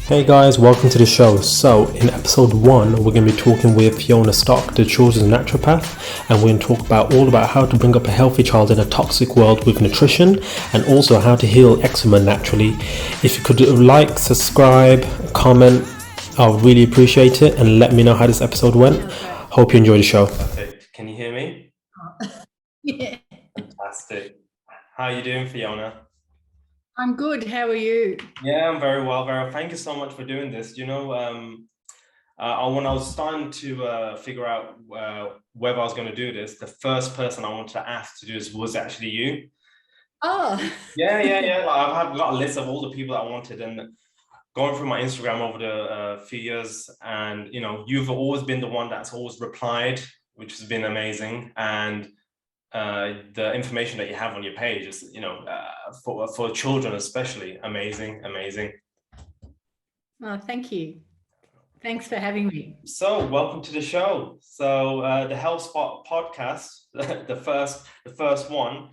Hey guys, welcome to the show. So in episode 1, we're going to be talking with Fiona, the children's naturopath, and we're going to talk about all about how to bring up a healthy child in a toxic world with nutrition, and also how to heal eczema naturally. If you could like, subscribe, comment, I'll really appreciate it, and let me know how this episode went. Hope you enjoy the show. Perfect. Can you hear me? Yeah. Fantastic. How are you doing, Fiona? I'm good. How are you? Yeah, I'm very well, very well. Thank you so much for doing this. When I was starting to figure out whether I was going to do this, the first person I wanted to ask to do this was actually you. Oh. Yeah. Like, I've got a list of all the people that I wanted, and going through my Instagram over the few years, and you've always been the one that's always replied, which has been amazing. And the information that you have on your page is, for children especially, amazing. Oh, thank you. Thanks for having me. So, welcome to the show. So, the Health Spot podcast, the first one.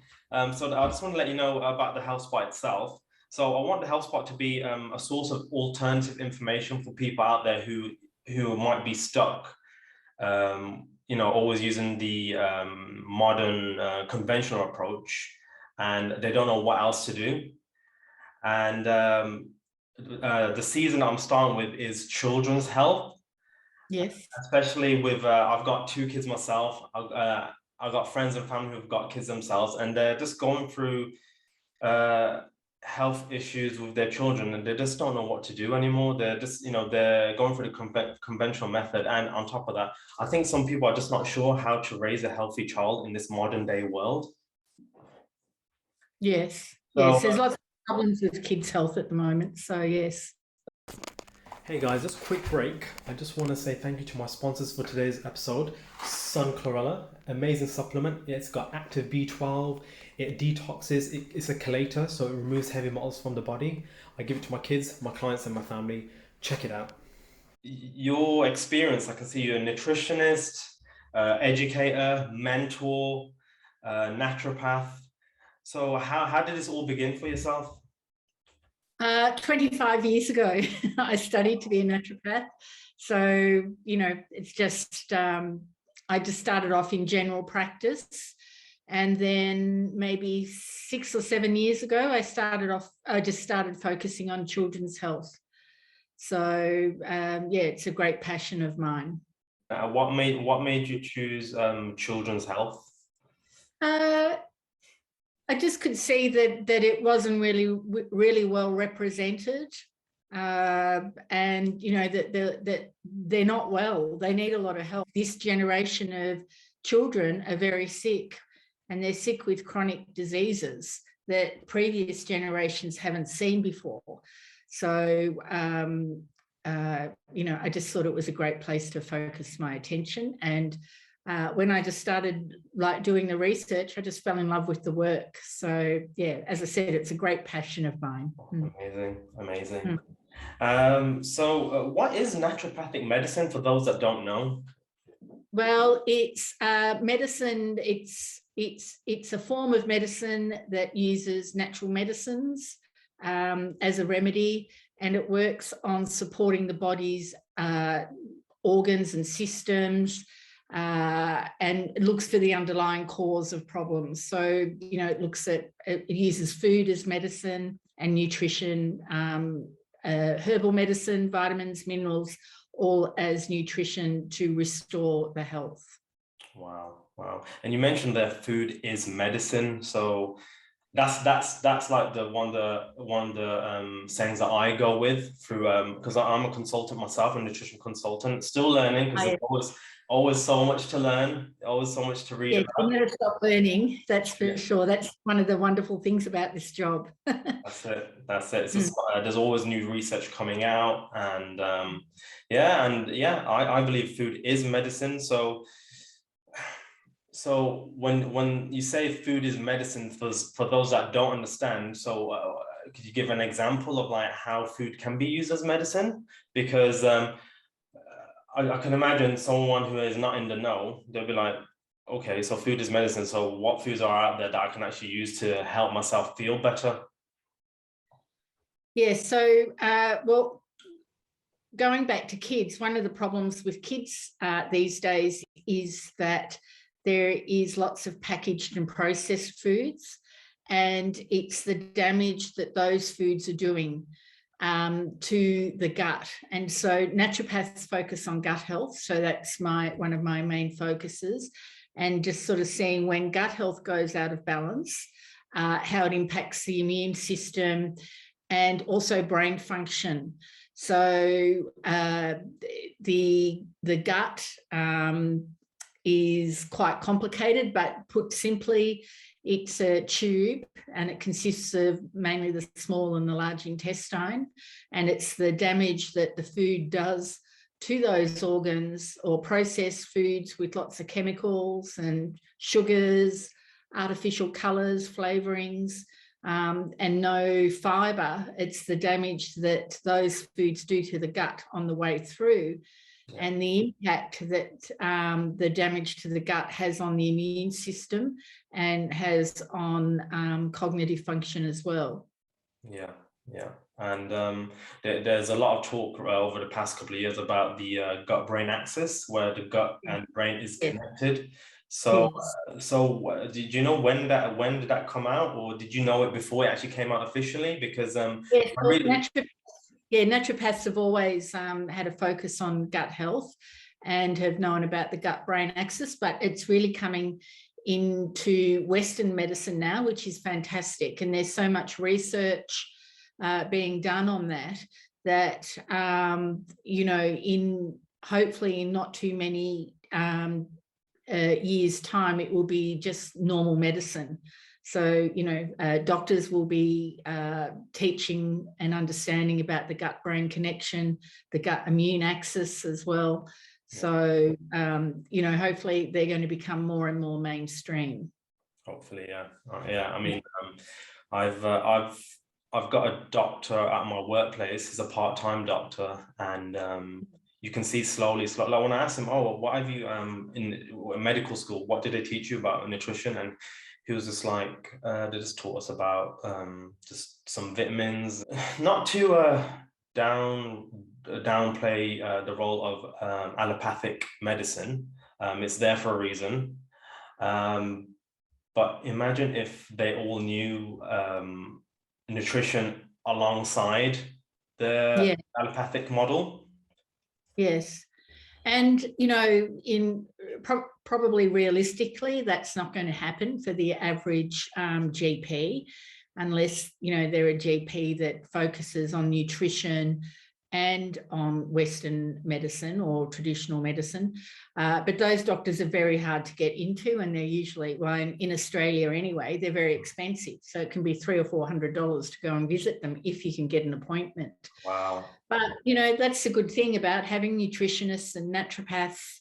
So, I just want to let you know about the Health Spot itself. So, I want the Health Spot to be a source of alternative information for people out there who might be stuck. Always using the modern conventional approach, and they don't know what else to do. And the season I'm starting with is children's health. Yes. Especially with, I've got 2 kids myself. I've got friends and family who've got kids themselves, and they're just going through health issues with their children, and they just don't know what to do anymore. They're just, they're going through the conventional method. And on top of that, I think some people are just not sure how to raise a healthy child in this modern day world. Yes. There's lots of problems with kids' health at the moment. So, yes. Hey guys, just a quick break. I just want to say thank you to my sponsors for today's episode. Sun Chlorella, amazing supplement. It's got active B12. It detoxes. It's a chelator, so it removes heavy metals from the body. I give it to my kids, my clients, and my family. Check it out. Your experience, I can see you're a nutritionist, educator, mentor, naturopath. So how did this all begin for yourself? 25 years ago, I studied to be a naturopath. So, it's just, I just started off in general practice. And then maybe 6 or 7 years ago, I just started focusing on children's health. So, it's a great passion of mine. What made you choose children's health? I just could see that it wasn't really well represented, and that they're not well. They need a lot of help. This generation of children are very sick, and they're sick with chronic diseases that previous generations haven't seen before. So, I just thought it was a great place to focus my attention. And when I just started doing the research, I just fell in love with the work. So, as I said, it's a great passion of mine. Amazing. So what is naturopathic medicine for those that don't know? Well, it's medicine. It's a form of medicine that uses natural medicines as a remedy, and it works on supporting the body's organs and systems. And it looks for the underlying cause of problems. So, it uses food as medicine and nutrition, herbal medicine, vitamins, minerals, all as nutrition to restore the health. Wow. And you mentioned that food is medicine. So that's like one of the sayings that I go with through, because I'm a consultant myself, a nutrition consultant, still learning, because there's always so much to learn, always so much to read about. You never stop learning, that's for sure. That's one of the wonderful things about this job. That's it. It's just, there's always new research coming out, and I believe food is medicine. So when you say food is medicine, for those that don't understand, so could you give an example of like how food can be used as medicine? Because I can imagine someone who is not in the know, they'll be like, okay, so food is medicine. So what foods are out there that I can actually use to help myself feel better? Yeah, so, well, going back to kids, one of the problems with kids these days is that there is lots of packaged and processed foods, and it's the damage that those foods are doing to the gut. And so naturopaths focus on gut health. So that's one of my main focuses, and just sort of seeing when gut health goes out of balance, how it impacts the immune system and also brain function. So the gut is quite complicated, but put simply, it's a tube and it consists of mainly the small and the large intestine. And it's the damage that the food does to those organs, or processed foods with lots of chemicals and sugars, artificial colours, flavourings, and no fibre. It's the damage that those foods do to the gut on the way through. Yeah. And the impact that the damage to the gut has on the immune system and has on cognitive function as well. Yeah, yeah. And there's a lot of talk over the past couple of years about the gut-brain axis, where the gut and brain is connected. So, yes. Did you know when did that come out, or did you know it before it actually came out officially? Because yes, well, naturopaths have always had a focus on gut health and have known about the gut-brain axis, but it's really coming into Western medicine now, which is fantastic. And there's so much research being done on that you know, hopefully in not too many years' time, it will be just normal medicine. So, you know, doctors will be teaching and understanding about the gut-brain connection, the gut immune axis as well. So, you know, hopefully they're going to become more and more mainstream. Hopefully, yeah. Yeah, I mean, I've got a doctor at my workplace. He's a part-time doctor, and you can see slowly, like when I asked him, oh, what have you in medical school, what did they teach you about nutrition? And he was just like, they just taught us about just some vitamins, not to downplay the role of allopathic medicine. It's there for a reason. But imagine if they all knew nutrition alongside the allopathic model. Yes. And, you know, probably realistically, that's not going to happen for the average GP, unless, you know, they're a GP that focuses on nutrition and on Western medicine or traditional medicine. But those doctors are very hard to get into, and they're usually, well, in Australia anyway, they're very expensive. So it can be $300 or $400 to go and visit them if you can get an appointment. Wow. But, you know, that's the good thing about having nutritionists and naturopaths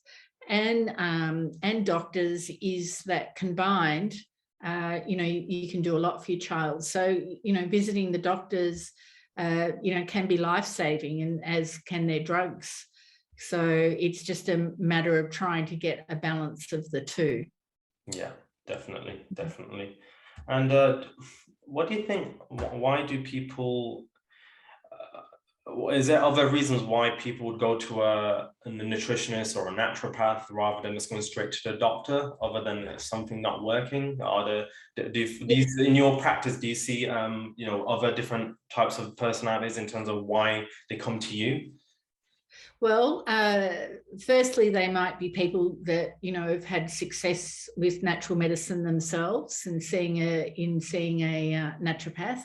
and doctors, is that combined, you know, you can do a lot for your child. So, you know, visiting the doctors, you know, can be life-saving, and as can their drugs. So it's just a matter of trying to get a balance of the two. Yeah, definitely. And what do you think, why do people, is there other reasons why people would go to a nutritionist or a naturopath rather than just going straight to the doctor, other than something not working? In your practice, do you see you know, other different types of personalities in terms of why they come to you? Well, firstly, they might be people that, you know, have had success with natural medicine themselves and seeing a naturopath.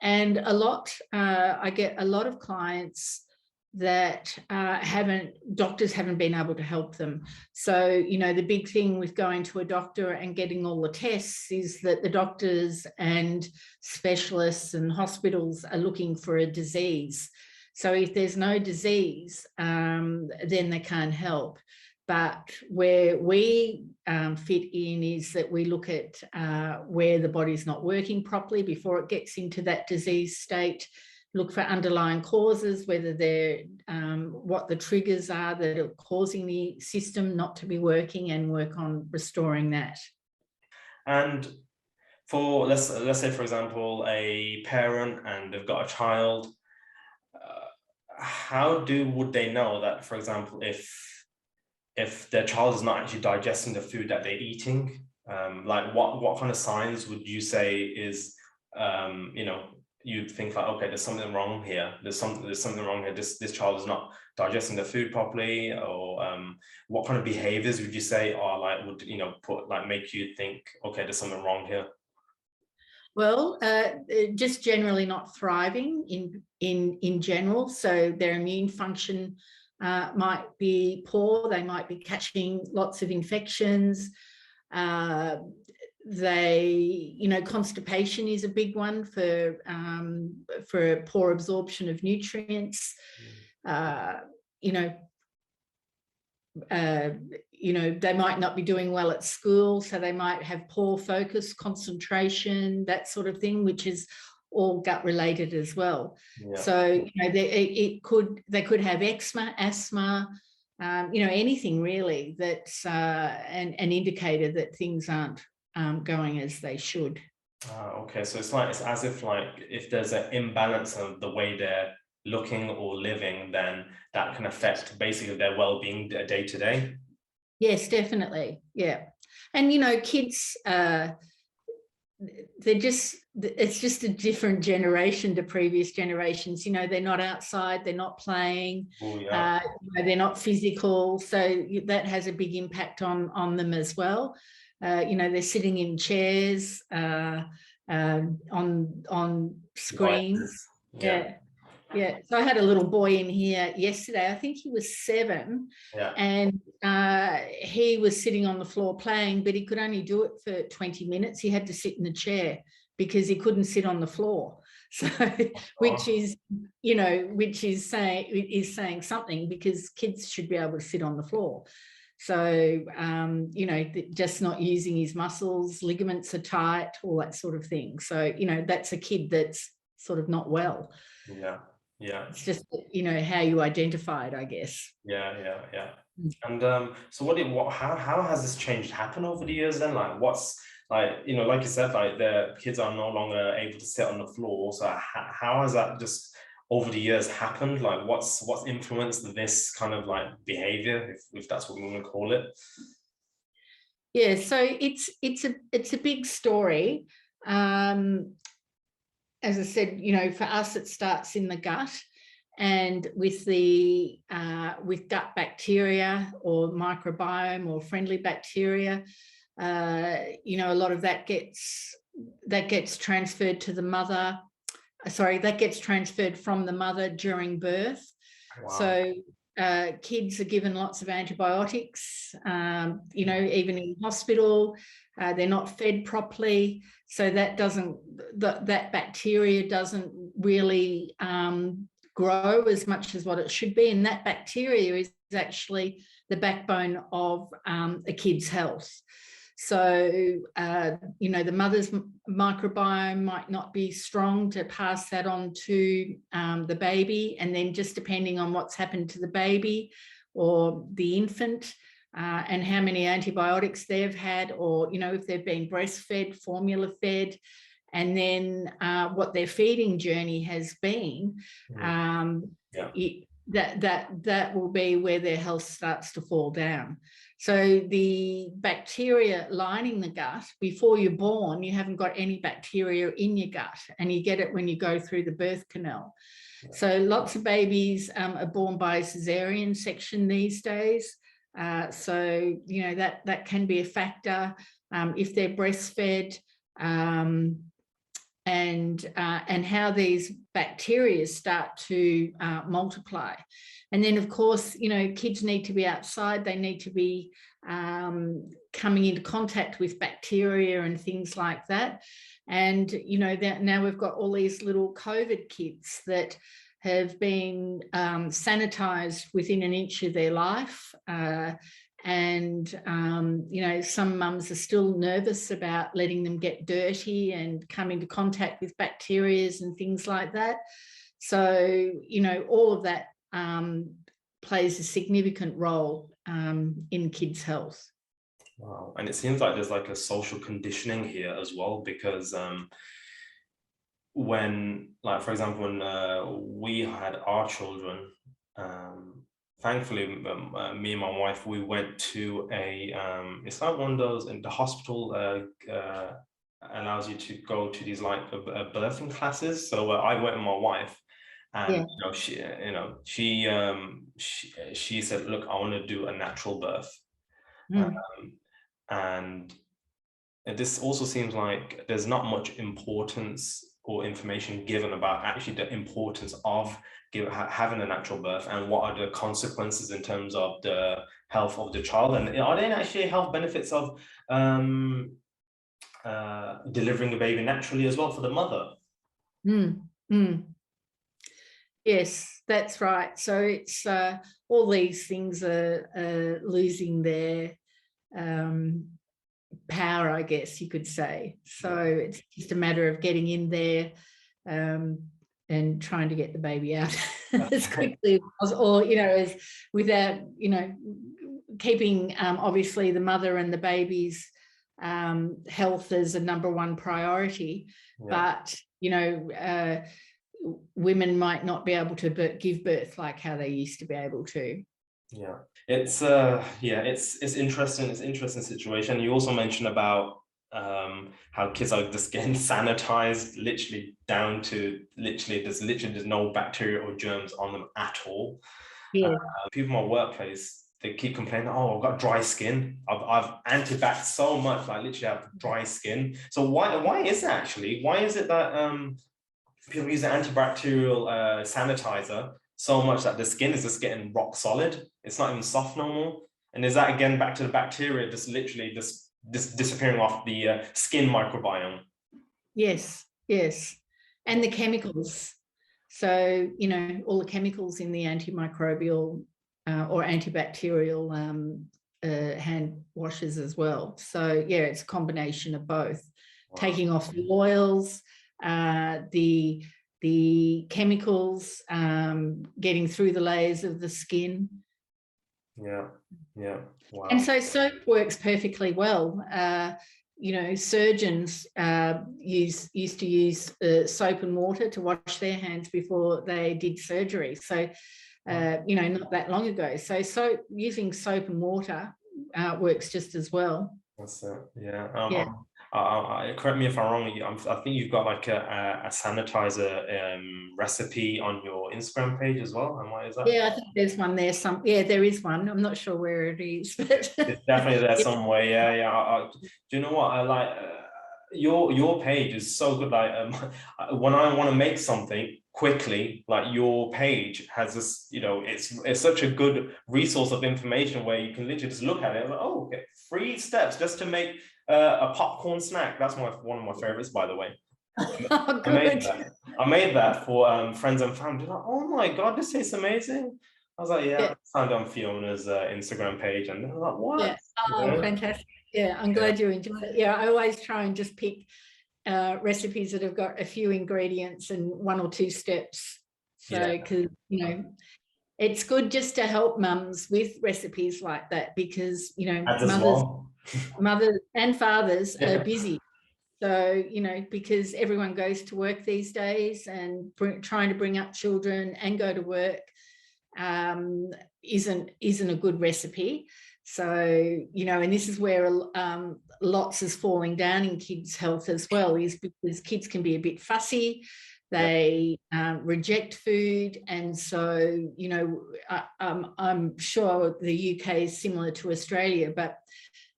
And I get a lot of clients that doctors haven't been able to help them. So, you know, the big thing with going to a doctor and getting all the tests is that the doctors and specialists and hospitals are looking for a disease. So if there's no disease, then they can't help. But where we fit in is that we look at where the body's not working properly before it gets into that disease state, look for underlying causes, whether they're what the triggers are that are causing the system not to be working, and work on restoring that. And for, let's say, for example, a parent and they've got a child, would they know that, for example, if their child is not actually digesting the food that they're eating? Like what kind of signs would you say is, you'd think like, okay, there's something wrong here. There's something wrong here. This child is not digesting the food properly, or what kind of behaviors would you say are like, would, make you think, okay, there's something wrong here? Well, just generally not thriving in general. So their immune function might be poor. They might be catching lots of infections. Constipation is a big one for poor absorption of nutrients. They might not be doing well at school, so they might have poor focus, concentration, that sort of thing, which is all gut related as well. Yeah. So they could have eczema, asthma, anything really that's an indicator that things aren't going as they should. Okay, so it's as if if there's an imbalance of the way they're looking or living, then that can affect basically their well-being day to day. Yes, definitely. Yeah. And kids, it's just a different generation to previous generations. They're not outside, they're not playing. Oh, yeah. They're not physical, so that has a big impact on them as well. They're sitting in chairs, on screens. Yeah. Yeah, so I had a little boy in here yesterday. I think he was 7, yeah. And he was sitting on the floor playing, but he could only do it for 20 minutes. He had to sit in the chair because he couldn't sit on the floor. So, which is saying something, because kids should be able to sit on the floor. So, just not using his muscles, ligaments are tight, all that sort of thing. So, that's a kid that's sort of not well. Yeah. Yeah, it's just how you identify it, I guess. Yeah. And so how has this change happened over the years then? Like what's like you said, like the kids are no longer able to sit on the floor. So how has that just over the years happened? Like what's influenced this kind of like behavior, if that's what we want to call it? Yeah, so it's a big story. As I said, for us, it starts in the gut, and with gut bacteria or microbiome or friendly bacteria, a lot of that gets transferred to the mother. That gets transferred from the mother during birth. Wow. So kids are given lots of antibiotics, even in hospital. They're not fed properly, so that bacteria doesn't really grow as much as what it should be, and that bacteria is actually the backbone of a kid's health. So, the mother's microbiome might not be strong to pass that on to the baby, and then just depending on what's happened to the baby or the infant, and how many antibiotics they've had, or, if they've been breastfed, formula fed, and then what their feeding journey has been, that will be where their health starts to fall down. So the bacteria lining the gut, before you're born, you haven't got any bacteria in your gut, and you get it when you go through the birth canal. So lots of babies are born by cesarean section these days. So, that can be a factor if they're breastfed, and how these bacteria start to multiply. And then, of course, kids need to be outside. They need to be coming into contact with bacteria and things like that. And, now we've got all these little COVID kids that have been sanitized within an inch of their life. Some mums are still nervous about letting them get dirty and come into contact with bacteria and things like that. So, all of that plays a significant role in kids' health. Wow. And it seems like there's like a social conditioning here as well, because when, like, for example, when we had our children, thankfully, me and my wife, we went to it's like one of those, in the hospital allows you to go to these like birthing classes. So I went with my wife, and Yeah. she said, look, I want to do a natural birth. And this also seems like there's not much importance or information given about actually the importance of having a natural birth and what are the consequences in terms of the health of the child, and are there actually health benefits of delivering a baby naturally as well for the mother? Yes, that's right. So it's all these things are losing their power, I guess you could say. So it's just a matter of getting in there and trying to get the baby out as quickly as, or, as without, keeping obviously the mother and the baby's health as a number one priority. But, women might not be able to give birth like how they used to be able to. It's interesting. It's an interesting situation. You also mentioned about how kids are just getting sanitized literally down to there's no bacteria or germs on them at all. People in my workplace, they keep complaining, oh, I've got dry skin, I've anti-bac so much, I literally have dry skin. So why is that actually? Why is it that people use the antibacterial sanitizer so much that the skin is just getting rock solid? It's not even soft no more. And is that again back to the bacteria just literally just disappearing off the skin microbiome? Yes. And the chemicals. So, all the chemicals in the antimicrobial or antibacterial hand washes as well. So, it's a combination of both. Wow. Taking off the oils, the chemicals, getting through the layers of the skin. Wow. And so soap works perfectly well. Surgeons used to use soap and water to wash their hands before they did surgery. So, not that long ago. So using soap and water works just as well. That's it. Correct me if I'm wrong. I think you've got like a sanitizer recipe on your Instagram page as well. And what is that? Yeah, I think there's one there. There is one. I'm not sure where it is, but it's definitely there somewhere. Do you know what I like? Your page is so good. Like when I want to make something quickly, like your page has this, it's such a good resource of information where you can literally just look at it and like, oh, okay, 3 steps just to make a popcorn snack. That's one of my favorites, by the way. I made that for friends and family. Like, oh my god, this tastes amazing. I was like, I found it on Fiona's Instagram page, and they're like, what? Fantastic. I'm glad you enjoyed it. I always try and just pick recipes that have got a few ingredients and 1 or 2 steps. So, because, it's good just to help mums with recipes like that, because, mothers and fathers are busy. So, because everyone goes to work these days, and trying to bring up children and go to work isn't a good recipe. So, and this is where lots is falling down in kids' health as well, is because kids can be a bit fussy. They reject food. And so, I'm sure the UK is similar to Australia, but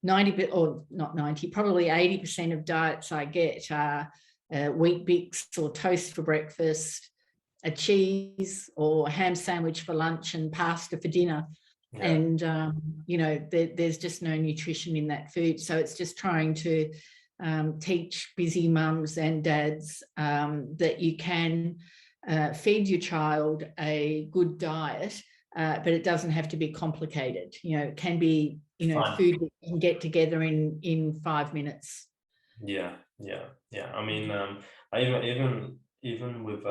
90, or not 90, probably 80% of diets I get are wheat bix or toast for breakfast, a cheese or ham sandwich for lunch, and pasta for dinner. And, there's just no nutrition in that food. So it's just trying to teach busy mums and dads that you can feed your child a good diet, but it doesn't have to be complicated. It can be, food that you can get together in 5 minutes. I mean, even with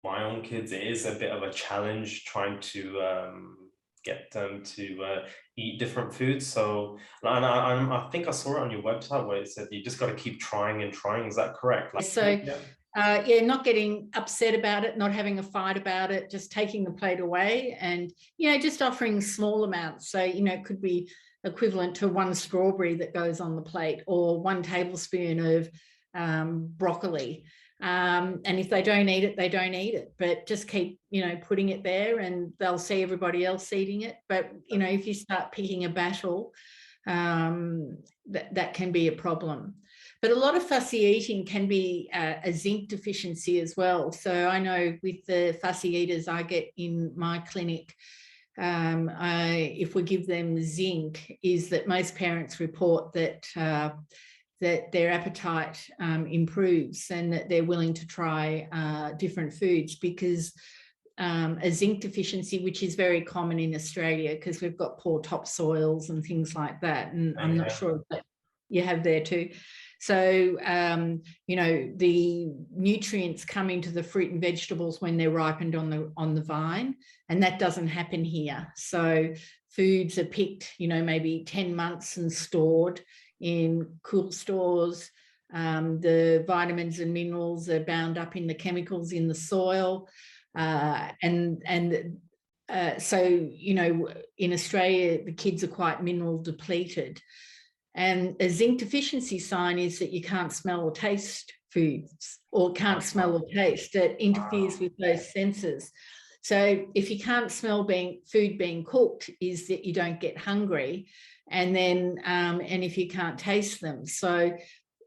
my own kids, it is a bit of a challenge trying to get them to eat different foods. So, and I think I saw it on your website where it said you just got to keep trying and trying. Is that correct? Yeah, not getting upset about it, not having a fight about it, just taking the plate away and, just offering small amounts. So, it could be equivalent to 1 strawberry that goes on the plate or 1 tablespoon of broccoli. And if they don't eat it, they don't eat it, but just keep, putting it there and they'll see everybody else eating it. But, if you start picking a battle, that can be a problem. But a lot of fussy eating can be a zinc deficiency as well. So I know with the fussy eaters I get in my clinic, if we give them zinc, is that most parents report that their appetite improves and that they're willing to try different foods because a zinc deficiency, which is very common in Australia because we've got poor topsoils and things like that. And I'm not sure if that you have there too. So, the nutrients come into the fruit and vegetables when they're ripened on the vine, and that doesn't happen here. So foods are picked, maybe 10 months and stored in cool stores. The vitamins and minerals are bound up in the chemicals in the soil. So, in Australia, the kids are quite mineral depleted. And a zinc deficiency sign is that you can't smell or taste foods or can't smell or taste. It interferes with those senses. So if you can't smell food being cooked, is that you don't get hungry. And then, and if you can't taste them. So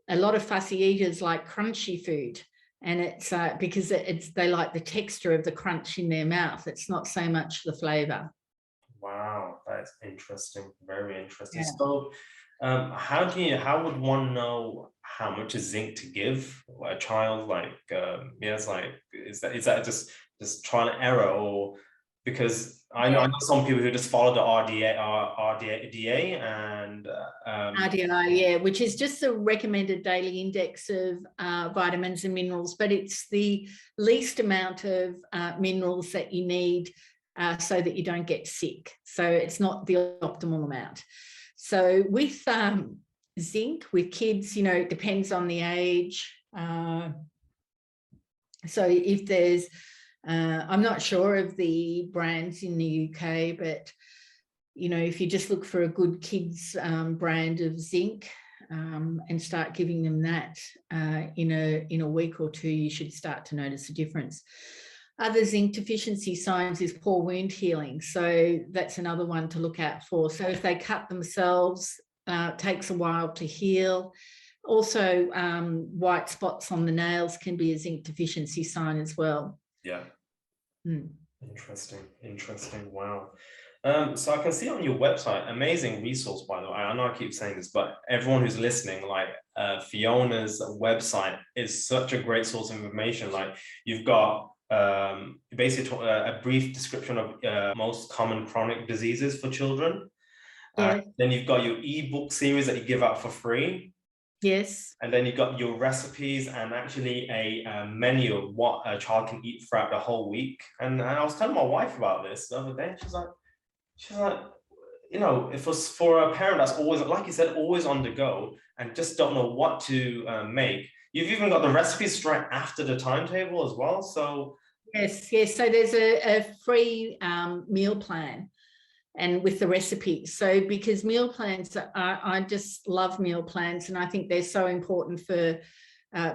a lot of fussy eaters like crunchy food. And it's because they like the texture of the crunch in their mouth. It's not so much the flavor. Wow, that's interesting. Very interesting. Yeah. So, how would one know how much zinc to give a child? Like, it's like, is that just trial and error, or because I know some people who just follow the RDA and RDI, yeah, which is just the recommended daily index of vitamins and minerals, but it's the least amount of minerals that you need so that you don't get sick. So it's not the optimal amount. So with zinc, with kids, it depends on the age. So if there's, I'm not sure of the brands in the UK, but if you just look for a good kids brand of zinc and start giving them that in a week or two, you should start to notice a difference. Other zinc deficiency signs is poor wound healing. So that's another one to look out for. So if they cut themselves, it takes a while to heal. Also, white spots on the nails can be a zinc deficiency sign as well. Yeah. Interesting. Wow. So I can see on your website, amazing resource, by the way. I know I keep saying this, but everyone who's listening, like Fiona's website is such a great source of information. Like you've got basically a brief description of most common chronic diseases for children. Yeah. Then you've got your ebook series that you give out for free. Yes. And then you've got your recipes and actually a menu of what a child can eat throughout the whole week. And I was telling my wife about this the other day. She's like, if it's for a parent that's always, like you said, always on the go and just don't know what to make, you've even got the recipes straight after the timetable as well. So yes. So there's a free meal plan and with the recipes. So because meal plans, I just love meal plans, and I think they're so important for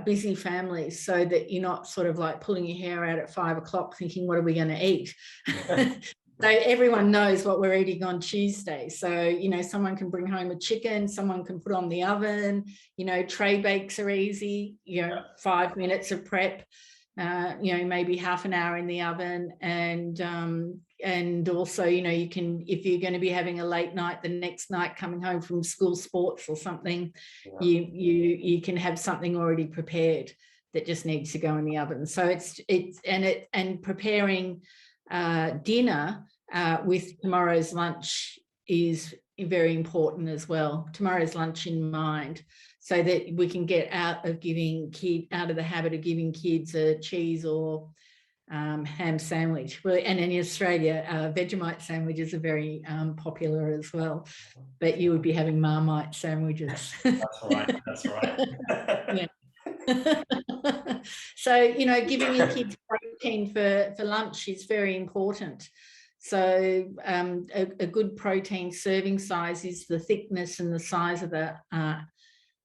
busy families, so that you're not sort of like pulling your hair out at 5 o'clock thinking, what are we going to eat? So everyone knows what we're eating on Tuesday. So, someone can bring home a chicken, someone can put on the oven, tray bakes are easy, 5 minutes of prep, maybe half an hour in the oven. And also, you can, if you're going to be having a late night the next night coming home from school sports or something, you can have something already prepared that just needs to go in the oven. So it's preparing dinner with tomorrow's lunch is very important as well. Tomorrow's lunch in mind, so that we can get out of the habit of giving kids a cheese or ham sandwich. Well, and in Australia, Vegemite sandwiches are very popular as well, but you would be having Marmite sandwiches. That's right. Yeah. So, you know, giving your kids protein for lunch is very important. So a good protein serving size is the thickness and the size of the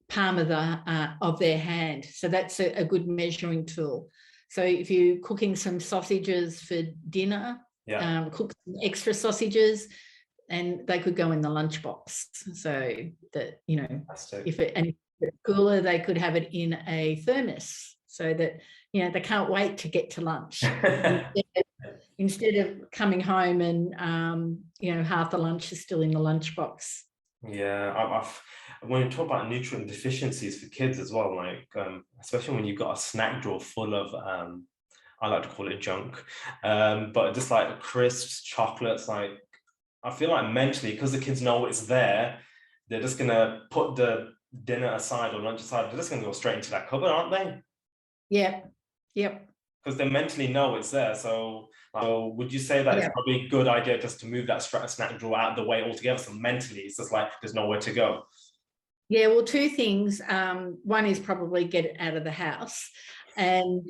palm of their hand. So that's a good measuring tool. So if you're cooking some sausages for dinner, cook some extra sausages, and they could go in the lunchbox. So that, you know, if it's cooler, they could have it in a thermos, so that, you know, they can't wait to get to lunch. Instead of coming home and, you know, half the lunch is still in the lunchbox. Yeah, when you talk about nutrient deficiencies for kids as well, like especially when you've got a snack drawer full of, I like to call it junk, but just like crisps, chocolates, like I feel like mentally, because the kids know it's there, they're just gonna put the dinner aside or lunch aside, they're just gonna go straight into that cupboard, aren't they? Yeah, yep. Because they mentally know it's there. So would you say that it's probably a good idea just to move that snack drawer out of the way altogether? So mentally, it's just like there's nowhere to go. Yeah, well, two things. One is probably get it out of the house, and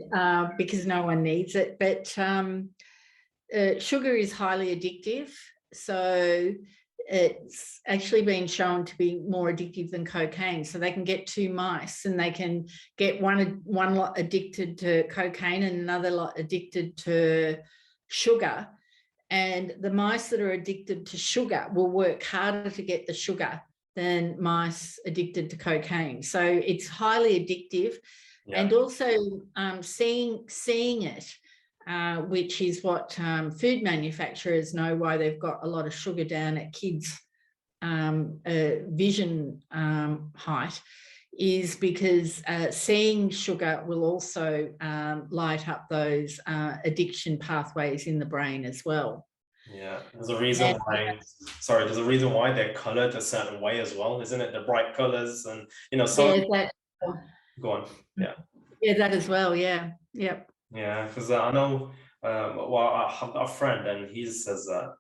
because no one needs it. But sugar is highly addictive. So it's actually been shown to be more addictive than cocaine. So they can get two mice and they can get one lot addicted to cocaine and another lot addicted to sugar. And the mice that are addicted to sugar will work harder to get the sugar than mice addicted to cocaine. So it's highly addictive. And also seeing it, which is what food manufacturers know why they've got a lot of sugar down at kids' vision height, is because seeing sugar will also light up those addiction pathways in the brain as well. Yeah, there's a reason why. Sorry, there's a reason why they're coloured a certain way as well, isn't it? The bright colours, and you know, so. Yeah, go on. Yeah. Yeah, that as well. Yeah. Yep. Yeah, because I know. Well, I have a friend, and he says that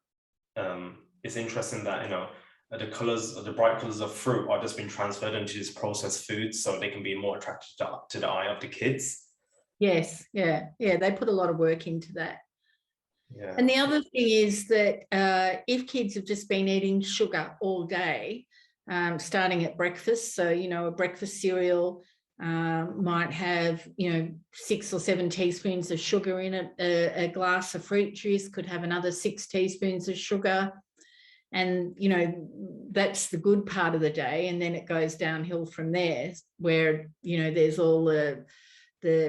it's interesting that, you know, the colors, the bright colors of fruit are just being transferred into these processed foods, so they can be more attractive to the eye of the kids. Yes. Yeah. Yeah. They put a lot of work into that. Yeah. And the other thing is that if kids have just been eating sugar all day, starting at breakfast, so, you know, a breakfast cereal might have, you know, 6 or 7 teaspoons of sugar in it. A glass of fruit juice could have another 6 teaspoons of sugar. And, you know, that's the good part of the day. And then it goes downhill from there, where, you know, there's all the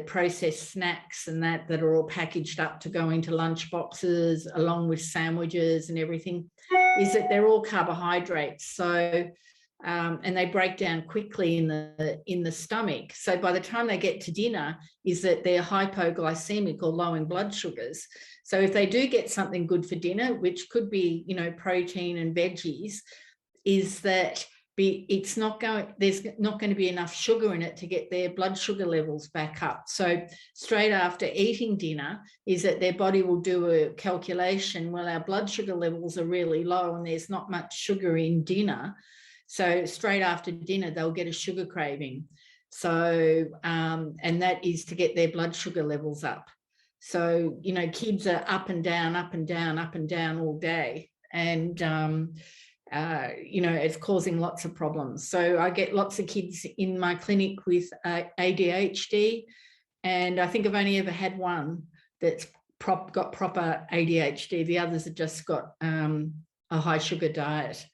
processed snacks and that are all packaged up to go into lunch boxes along with sandwiches and everything, is that they're all carbohydrates. So and they break down quickly in the stomach. So by the time they get to dinner, is that they're hypoglycemic or low in blood sugars. So if they do get something good for dinner, which could be, you know, protein and veggies, is that there's not going to be enough sugar in it to get their blood sugar levels back up. So straight after eating dinner, is that their body will do a calculation, well, our blood sugar levels are really low and there's not much sugar in dinner. So straight after dinner, they'll get a sugar craving. So, and that is to get their blood sugar levels up. So, you know, kids are up and down, up and down, up and down all day. And, you know, it's causing lots of problems. So I get lots of kids in my clinic with ADHD. And I think I've only ever had one that's got proper ADHD. The others have just got a high sugar diet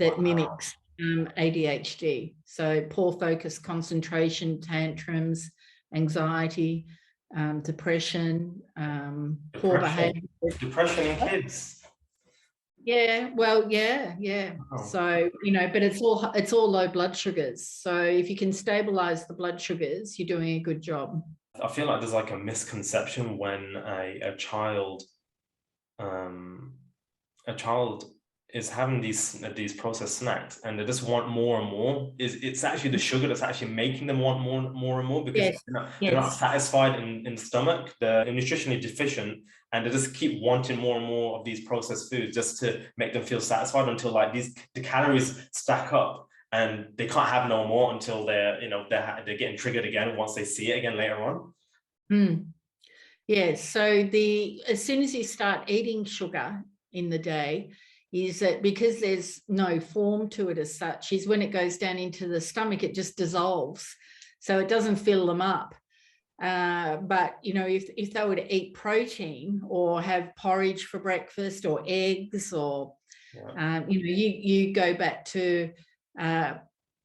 that mimics ADHD. So poor focus, concentration, tantrums, anxiety, depression, poor behavior. Depression in kids. Yeah, well, yeah. Oh. So, you know, but it's all low blood sugars. So if you can stabilize the blood sugars, you're doing a good job. I feel like there's like a misconception when a child is having these processed snacks and they just want more and more. It's actually the sugar that's actually making them want more and more, because they're not satisfied in the stomach. They're nutritionally deficient and they just keep wanting more and more of these processed foods just to make them feel satisfied, until like the calories stack up and they can't have no more until they're, you know, they're getting triggered again once they see it again later on. Yeah, so as soon as you start eating sugar in the day, is that because there's no form to it as such, is when it goes down into the stomach, it just dissolves. So it doesn't fill them up. But, you know, if they were to eat protein or have porridge for breakfast or eggs, or, you know, you go back to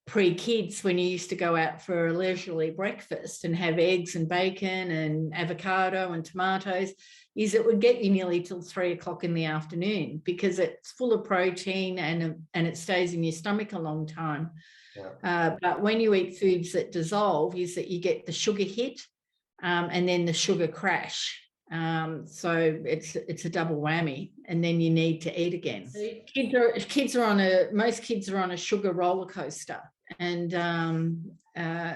pre-kids when you used to go out for a leisurely breakfast and have eggs and bacon and avocado and tomatoes, is it would get you nearly till 3 o'clock in the afternoon, because it's full of protein and it stays in your stomach a long time. But when you eat foods that dissolve, is that you get the sugar hit and then the sugar crash. So it's a double whammy, and then you need to eat again. So most kids are on a sugar roller coaster, and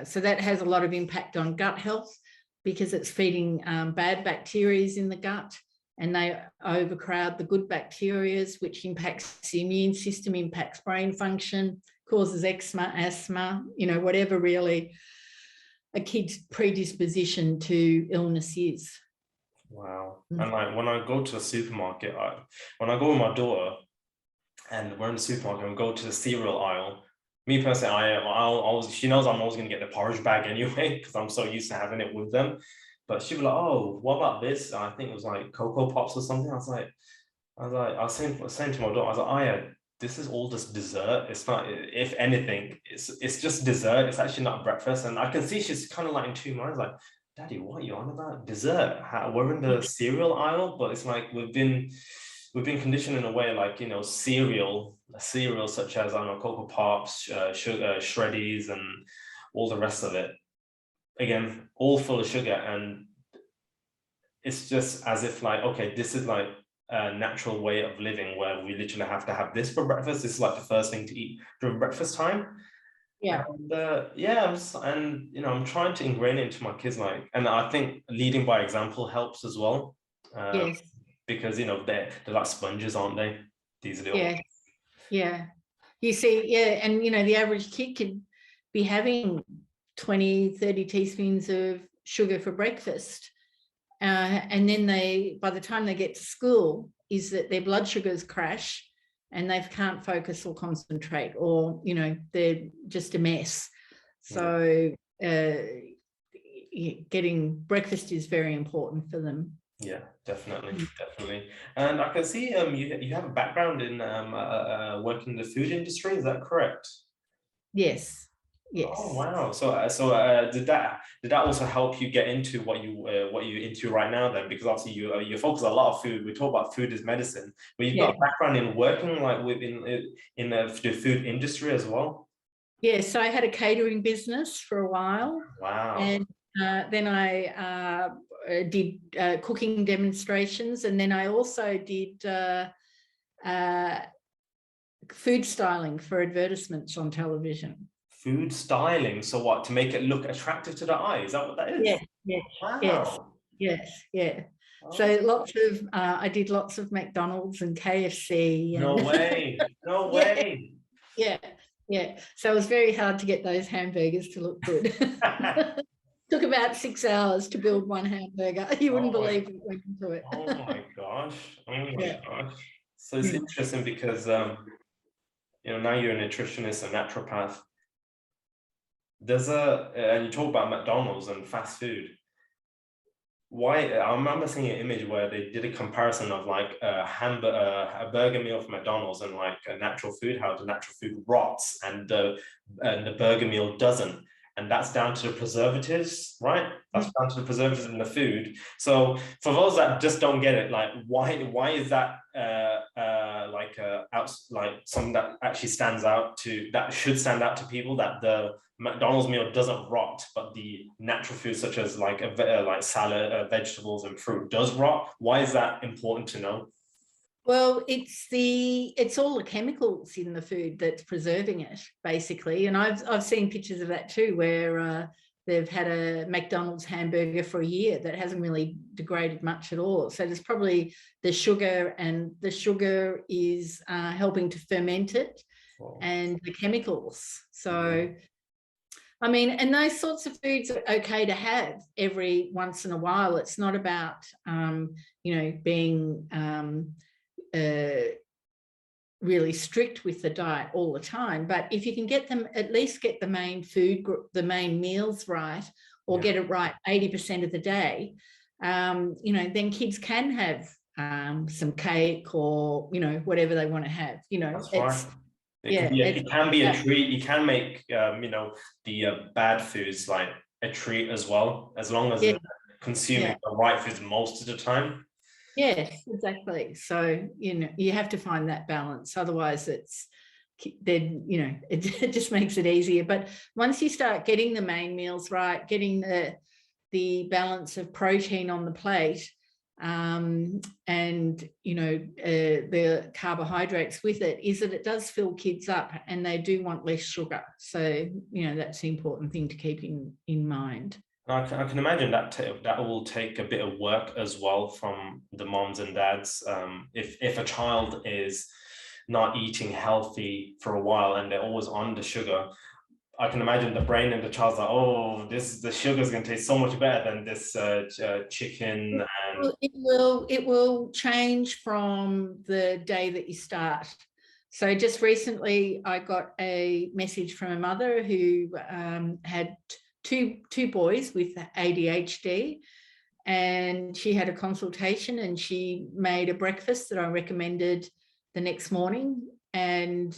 so that has a lot of impact on gut health, because it's feeding bad bacteria in the gut, and they overcrowd the good bacteria, which impacts the immune system, impacts brain function, causes eczema, asthma, you know, whatever really a kid's predisposition to illness is. Wow. And like when I go to the supermarket, when I go with my daughter and we're in the supermarket and go to the cereal aisle, me personally, she knows I'm always going to get the porridge bag anyway, because I'm so used to having it with them. But she was like, oh, what about this? I think it was like Cocoa Pops or something. I was saying to my daughter, I was like, oh yeah, this is all just dessert. It's not, if anything, it's just dessert. It's actually not breakfast. And I can see she's kind of like in two minds, like, Daddy, what are you on about? Dessert? We're in the cereal aisle, but it's like we've been conditioned in a way, like, you know, cereal such as, I don't know, Cocoa Pops, sugar, Shreddies, and all the rest of it. Again, all full of sugar, and it's just as if like, okay, this is like a natural way of living where we literally have to have this for breakfast. This is like the first thing to eat during breakfast time. And and you know, I'm trying to ingrain it into my kids, like, and I think leading by example helps as well. Because, you know, they're like sponges, aren't they? These little. You see, and you know, the average kid could be having 20, 30 teaspoons of sugar for breakfast. And then by the time they get to school, is that their blood sugars crash and they can't focus or concentrate, or, you know, they're just a mess. So getting breakfast is very important for them. Yeah, definitely. And I can see you have a background in working in the food industry. Is that correct? Yes. Oh wow! So did that also help you get into what you're into right now then? Because obviously you focus a lot of food. We talk about food as medicine, but you've got a background in working like in the food industry as well. Yes, so I had a catering business for a while. Wow. And then I did cooking demonstrations, and then I also did food styling for advertisements on television. Food styling, so what, to make it look attractive to the eye? Is that what that is? Yes. Oh. So I did lots of McDonald's and KFC. No way. Yeah. So it was very hard to get those hamburgers to look good. Took about 6 hours to build one hamburger. You wouldn't believe what went into it. Oh my gosh. So it's interesting because you know, now you're a nutritionist, a naturopath. And you talk about McDonald's and fast food. Why? I remember seeing an image where they did a comparison of like a burger meal from McDonald's and like a natural food, how the natural food rots and the burger meal doesn't. And that's down to the preservatives, right? That's down to the preservatives in the food. So for those that just don't get it, like why is that like something that actually should stand out to people, that the McDonald's meal doesn't rot, but the natural food such as like salad, vegetables and fruit does rot? Why is that important to know? Well, it's all the chemicals in the food that's preserving it, basically. And I've seen pictures of that too, where they've had a McDonald's hamburger for a year that hasn't really degraded much at all. So there's probably the sugar, and the sugar is helping to ferment it. and the chemicals. So, I mean, and those sorts of foods are okay to have every once in a while. It's not about, being really strict with the diet all the time. But if you can get them, at least get the main food, the main meals right, or get it right 80% of the day, then kids can have some cake or, whatever they want to have. That's right. It can be a treat. You can make, the bad foods like a treat as well, as long as you're consuming the right foods most of the time. Yes, exactly. So, you have to find that balance. Otherwise, it just makes it easier. But once you start getting the main meals right, getting the balance of protein on the plate, and the carbohydrates with it, is that it does fill kids up and they do want less sugar. So, that's the important thing to keep in mind. I can imagine that will take a bit of work as well from the moms and dads. If a child is not eating healthy for a while and they're always on the sugar, I can imagine the brain and the child's like, oh, the sugar is going to taste so much better than this chicken. And it will change from the day that you start. So just recently, I got a message from a mother who had two boys with ADHD, and she had a consultation and she made a breakfast that I recommended the next morning, and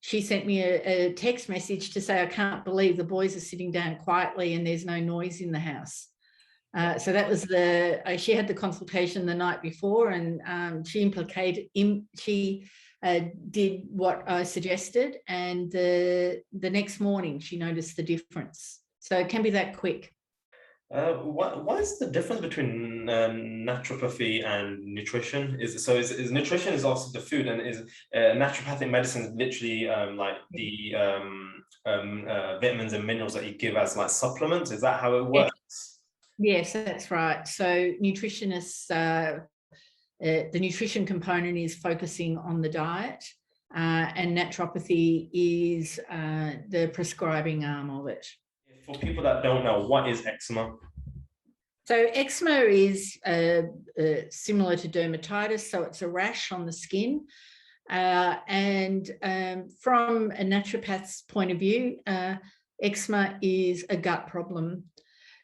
she sent me a text message to say, I can't believe the boys are sitting down quietly and there's no noise in the house. So that was she had the consultation the night before, and she did what I suggested, and the next morning she noticed the difference. So it can be that quick. What is the difference between naturopathy and nutrition? Is nutrition is also the food, and is naturopathic medicine literally like the vitamins and minerals that you give as like supplements? Is that how it works? Yes, that's right. So nutritionists, the nutrition component is focusing on the diet, and naturopathy is the prescribing arm of it. For people that don't know, what is eczema? So eczema is similar to dermatitis, so it's a rash on the skin. And from a naturopath's point of view, eczema is a gut problem.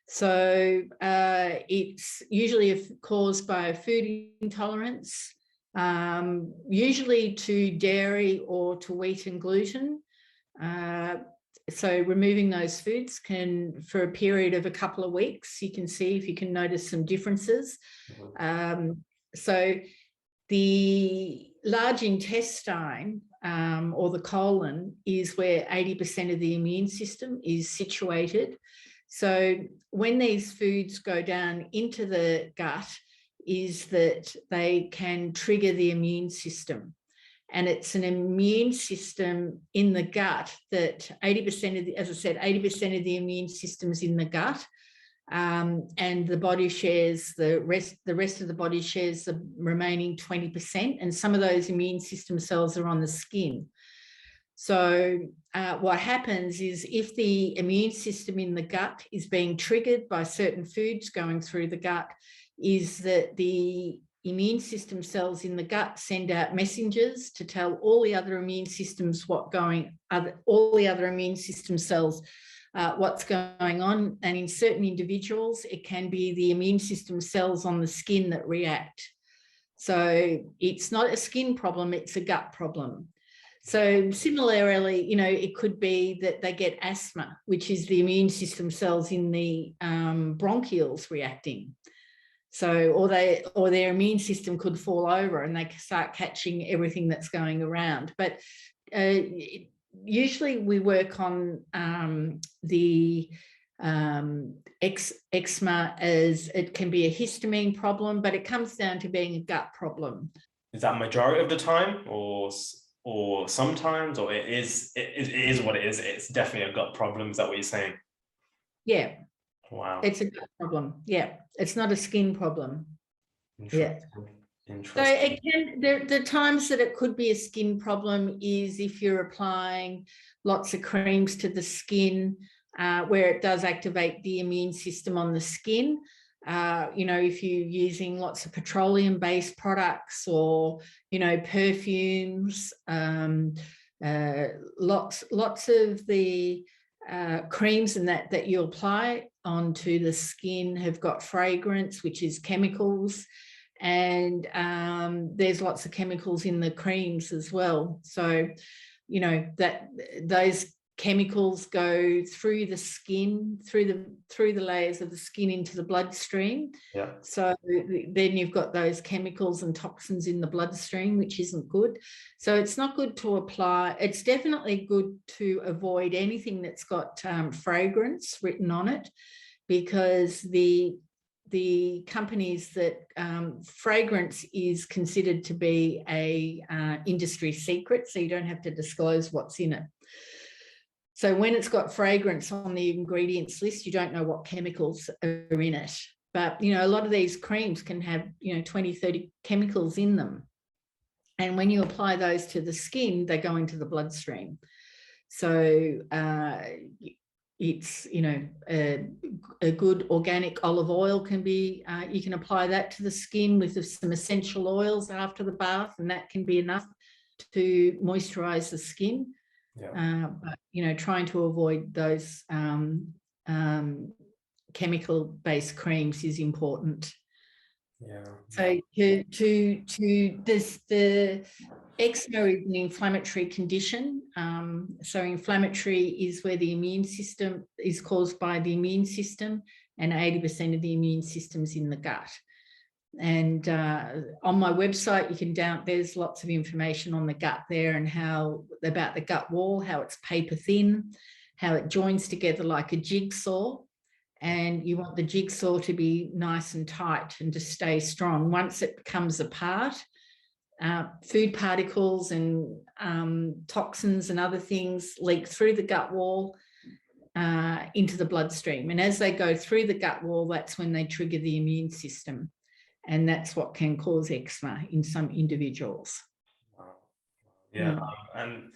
So it's usually caused by a food intolerance, usually to dairy or to wheat and gluten. So removing those foods can, for a period of a couple of weeks, you can see if you can notice some differences. So the large intestine, or the colon, is where 80% of the immune system is situated. So when these foods go down into the gut, is that they can trigger the immune system. And it's an immune system in the gut that 80% of as I said, 80% of the immune system's in the gut, and the body shares the rest of the body shares the remaining 20%, and some of those immune system cells are on the skin. So what happens is, if the immune system in the gut is being triggered by certain foods going through the gut, is that the immune system cells in the gut send out messengers to tell all the other immune systems all the other immune system cells what's going on. And in certain individuals, it can be the immune system cells on the skin that react. So it's not a skin problem, it's a gut problem. So similarly, it could be that they get asthma, which is the immune system cells in the bronchioles reacting. So, or their immune system could fall over and they start catching everything that's going around. But usually we work on the eczema as it can be a histamine problem, but it comes down to being a gut problem. Is that majority of the time, or sometimes, or it is what it is? It's definitely a gut problem. Is that what you're saying? Yeah. Wow. It's a gut problem. Yeah. It's not a skin problem. Yeah. So Interesting. it can, the times that it could be a skin problem is if you're applying lots of creams to the skin, where it does activate the immune system on the skin. If you're using lots of petroleum-based products or, perfumes, lots of the creams and that you apply onto the skin have got fragrance, which is chemicals. And there's lots of chemicals in the creams as well. So, that those chemicals go through the skin, through the layers of the skin into the bloodstream. Yeah. So then you've got those chemicals and toxins in the bloodstream, which isn't good. So it's not good to apply. It's definitely good to avoid anything that's got fragrance written on it, because the companies that fragrance is considered to be a industry secret, so you don't have to disclose what's in it. So when it's got fragrance on the ingredients list, you don't know what chemicals are in it. But, a lot of these creams can have, 20, 30 chemicals in them. And when you apply those to the skin, they go into the bloodstream. So it's, a good organic olive oil can be, you can apply that to the skin with some essential oils after the bath, and that can be enough to moisturize the skin. Yeah. But, trying to avoid those chemical-based creams is important. Yeah. So the eczema is an inflammatory condition. So inflammatory is where the immune system is caused by the immune system, and 80% of the immune system is in the gut. And on my website, you can there's lots of information on the gut there, and about the gut wall, how it's paper thin, how it joins together like a jigsaw. And you want the jigsaw to be nice and tight and to stay strong. Once it comes apart, food particles and toxins and other things leak through the gut wall into the bloodstream. And as they go through the gut wall, that's when they trigger the immune system. And that's what can cause eczema in some individuals. Wow. Yeah. And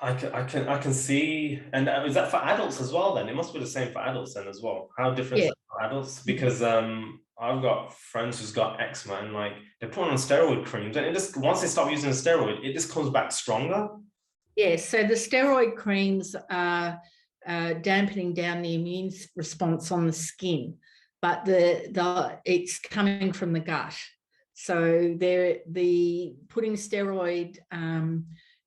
I can see, and is that for adults as well then? It must be the same for adults then as well. How different is it for adults? Because I've got friends who's got eczema, and like they're putting on steroid creams, and it just, once they stop using the steroid, it just comes back stronger. Yes, so the steroid creams are dampening down the immune response on the skin, but it's coming from the gut. So the putting steroid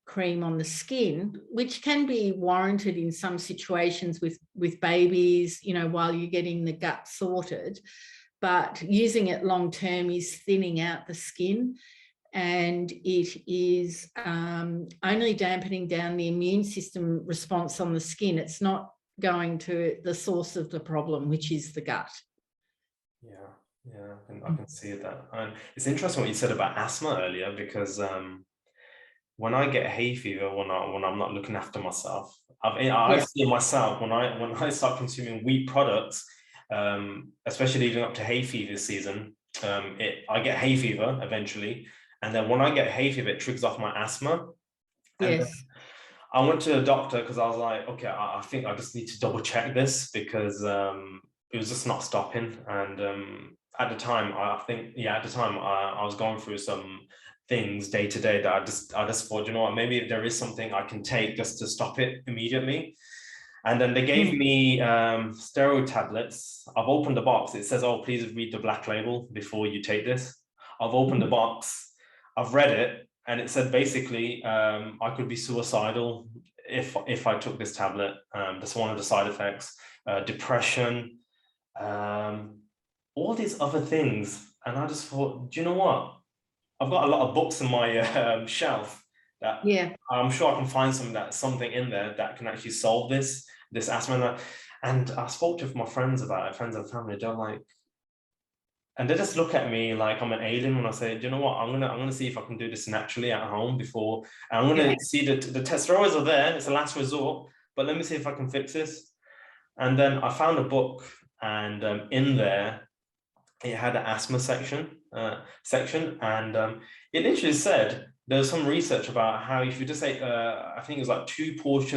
cream on the skin, which can be warranted in some situations with babies, while you're getting the gut sorted, but using it long term is thinning out the skin, and it is only dampening down the immune system response on the skin. It's not going to the source of the problem, which is the gut. Yeah, I can see that. And it's interesting what you said about asthma earlier, because when I get hay fever, when I'm not looking after myself, I've seen myself when I start consuming wheat products, especially leading up to hay fever season, I get hay fever eventually, and then when I get hay fever, it triggers off my asthma. And I went to the doctor because I was like, okay, I think I just need to double check this, because it was just not stopping. And at the time, I was going through some things day to day that I just thought, what, maybe there is something I can take just to stop it immediately. And then they gave me steroid tablets. I've opened the box. It says, oh, please read the black label before you take this. I've opened the box. I've read it, and it said basically I could be suicidal if I took this tablet. That's one of the side effects. Depression, all these other things. And I just thought, do you know what? I've got a lot of books in my shelf that I'm sure I can find something in there that can actually solve this asthma. And I spoke to my friends about it, friends and family. They're like, and they just look at me like I'm an alien when I say, do you know what? I'm gonna see if I can do this naturally at home before. And I'm gonna see the steroids are there. It's a last resort, but let me see if I can fix this. And then I found a book, and in there, it had an asthma section. section, and it literally said there's some research about how if you just say, I think it was like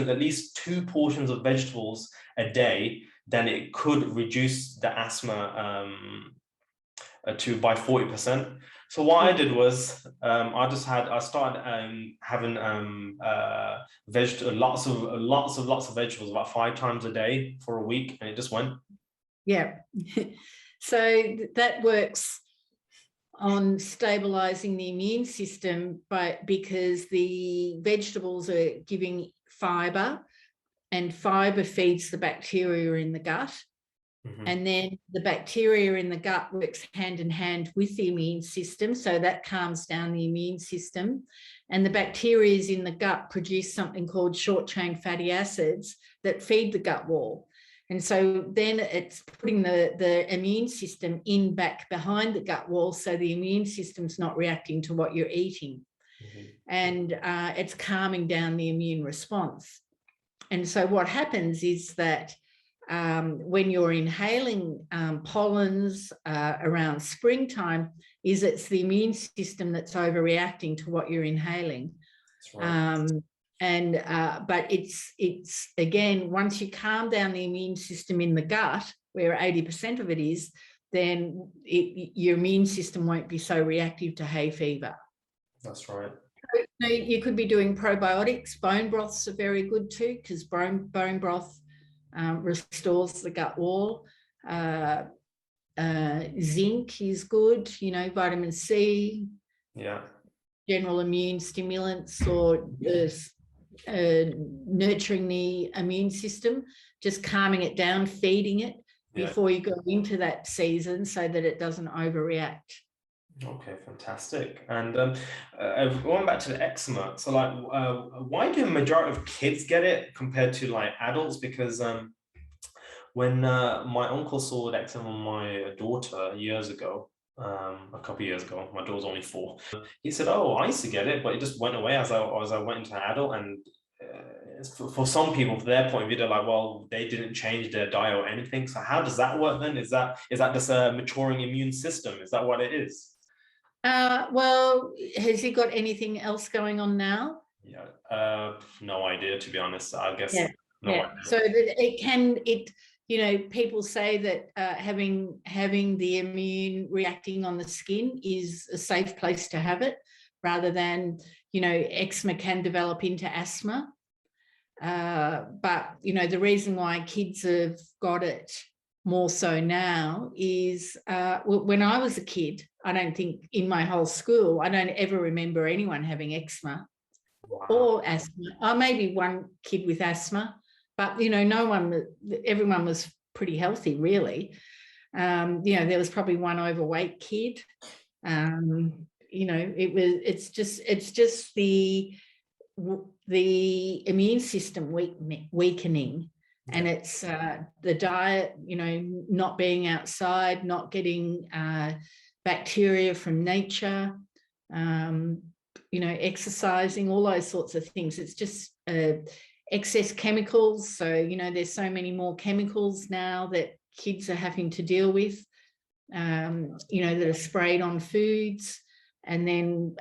at least two portions of vegetables a day, then it could reduce the asthma by 40%. So what I did was I started having lots of vegetables about 5 times a day for a week, and it just went. Yeah. So that works on stabilizing the immune system, because the vegetables are giving fiber, and fiber feeds the bacteria in the gut. And then the bacteria in the gut works hand in hand with the immune system, so that calms down the immune system. And the bacteria in the gut produce something called short-chain fatty acids that feed the gut wall. And so then it's putting the immune system back behind the gut wall, so the immune system's not reacting to what you're eating. And it's calming down the immune response. And so what happens is that when you're inhaling pollens around springtime, it's the immune system that's overreacting to what you're inhaling. That's right. But it's again, once you calm down the immune system in the gut, where 80% of it is, then your immune system won't be so reactive to hay fever. That's right. So you could be doing probiotics. Bone broths are very good too, because bone broth restores the gut wall. Zinc is good, vitamin C. Yeah. General immune stimulants, or nurturing the immune system, just calming it down, feeding it before you go into that season, so that it doesn't overreact. Okay, fantastic. And going back to the eczema, so like, why do a majority of kids get it compared to like adults? Because when my uncle saw the eczema on my daughter years ago, a couple of years ago, my daughter's only 4. He said, "Oh, I used to get it, but it just went away as I went into adult." And for some people, from their point of view, they're like, "Well, they didn't change their diet or anything." So how does that work then? Is that just a maturing immune system? Is that what it is? Well, has he got anything else going on now? Yeah, no idea, to be honest. I guess no idea. So that people say that having the immune reacting on the skin is a safe place to have it, rather than, eczema can develop into asthma. But, the reason why kids have got it more so now is when I was a kid, I don't think in my whole school, I don't ever remember anyone having eczema or asthma. Maybe one kid with asthma, but, everyone was pretty healthy, really. There was probably one overweight kid. It's just the immune system weakening. And it's the diet, not being outside, not getting bacteria from nature, exercising, all those sorts of things. It's just excess chemicals. So, there's so many more chemicals now that kids are having to deal with, that are sprayed on foods. And then,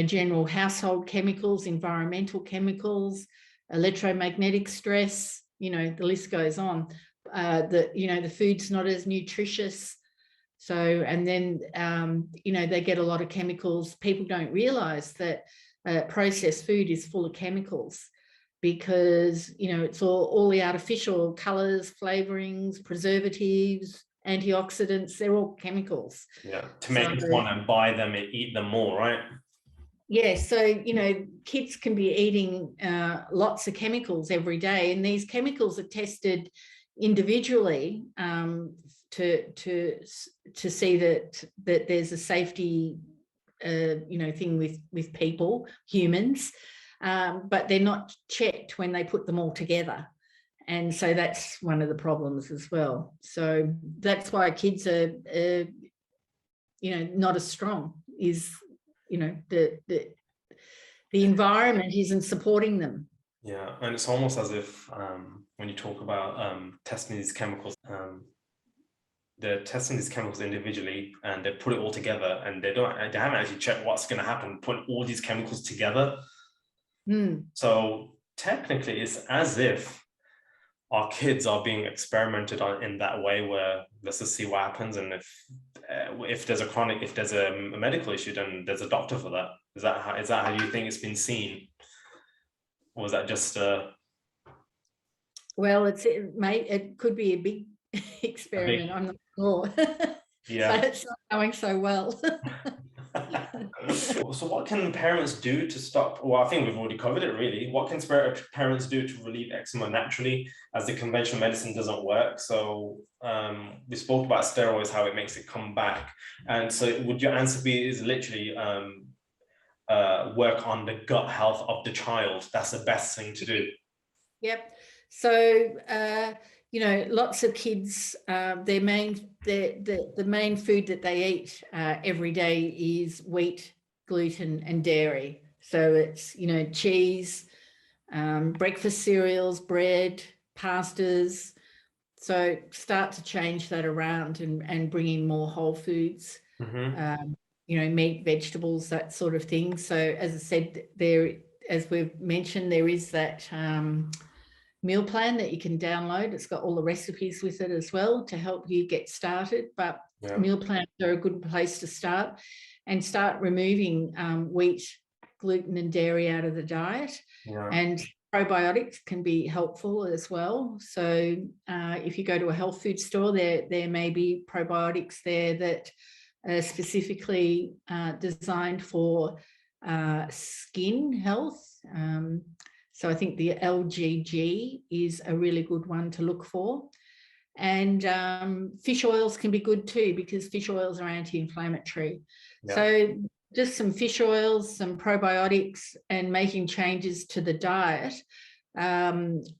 general household chemicals, environmental chemicals, electromagnetic stress, the list goes on. The food's not as nutritious. So, and then, they get a lot of chemicals. People don't realize that processed food is full of chemicals, because, it's all the artificial colors, flavorings, preservatives, antioxidants, they're all chemicals. Yeah, to make us want to buy them and eat them more, right? Yeah, so, kids can be eating lots of chemicals every day, and these chemicals are tested individually to see that there's a safety, thing with people, humans, but they're not checked when they put them all together. And so that's one of the problems as well. So that's why kids are, not as strong, is, the environment isn't supporting them. Yeah, and it's almost as if when you talk about testing these chemicals, they're testing these chemicals individually and they put it all together, and they haven't actually checked what's going to happen putting all these chemicals together. So technically it's as if our kids are being experimented on in that way, where let's just see what happens, and if there's a medical issue, then there's a doctor for that. Is that how you think it's been seen, or is that just well, it could be a big experiment. I'm not sure. yeah. But it's not going so well. So what can parents do to stop? Well, I think we've already covered it really. What can parents do to relieve eczema naturally, as the conventional medicine doesn't work? So we spoke about steroids, how it makes it come back. And so would your answer be is literally work on the gut health of the child? That's the best thing to do. Yep. So lots of kids, the main food that they eat every day is wheat, gluten, and dairy. So it's cheese, breakfast cereals, bread, pastas. So start to change that around and bring in more whole foods. Meat, vegetables, that sort of thing. So as I said, as we've mentioned, there is that meal plan that you can download. It's got all the recipes with it as well to help you get started. But meal plans are a good place to start, and start removing wheat, gluten, and dairy out of the diet. And probiotics can be helpful as well. So if you go to a health food store, there may be probiotics there that are specifically designed for skin health. So I think the LGG is a really good one to look for. And fish oils can be good too, because fish oils are anti-inflammatory. So just some fish oils, some probiotics, and making changes to the diet,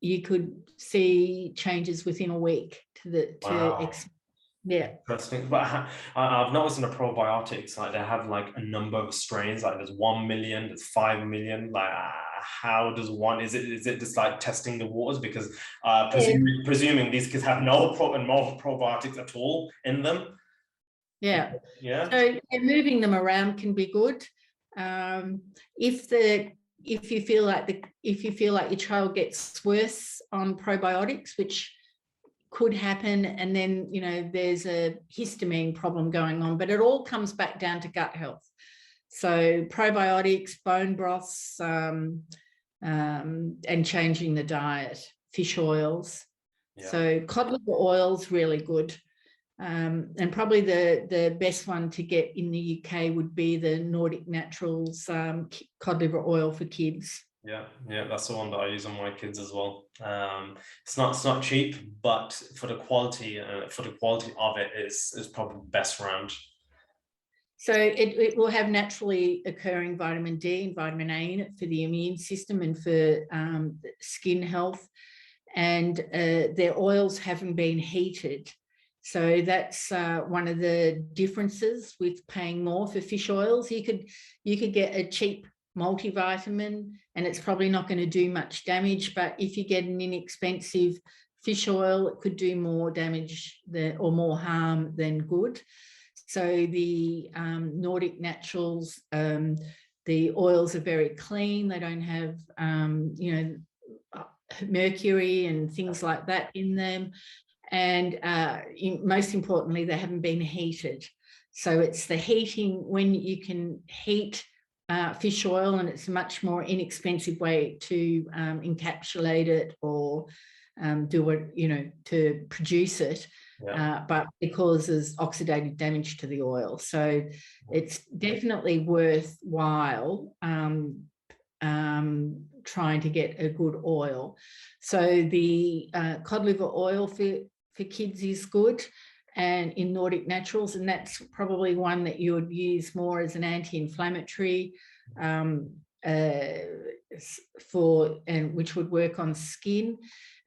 you could see changes within a week Interesting. But I've noticed in the probiotics, like they have like a number of strains, like there's 1 million, there's 5 million. Like how does one, is it just like testing the waters? Because presuming these kids have no probiotics at all in them. So moving them around can be good. If you feel like your child gets worse on probiotics, which could happen, and then there's a histamine problem going on, but it all comes back down to gut health. So probiotics, bone broths, and changing the diet, fish oils. So cod liver oil is really good. And probably the best one to get in the UK would be the Nordic Naturals cod liver oil for kids. Yeah, that's the one that I use on my kids as well. It's not cheap, but for the quality of it is probably the best round. So it will have naturally occurring vitamin D and vitamin A in it for the immune system and for skin health. And their oils haven't been heated. So that's one of the differences with paying more for fish oils. You could get a cheap multivitamin and it's probably not going to do much damage, but if you get an inexpensive fish oil, it could do more damage or more harm than good. So the Nordic Naturals, the oils are very clean. They don't have mercury and things like that in them, and most importantly, they haven't been heated. So it's the heating, when you can heat fish oil, and it's a much more inexpensive way to encapsulate it or do it, to produce it. But it causes oxidative damage to the oil. So it's definitely worthwhile trying to get a good oil. So the cod liver oil for kids is good, and in Nordic Naturals, and that's probably one that you would use more as an anti-inflammatory which would work on skin.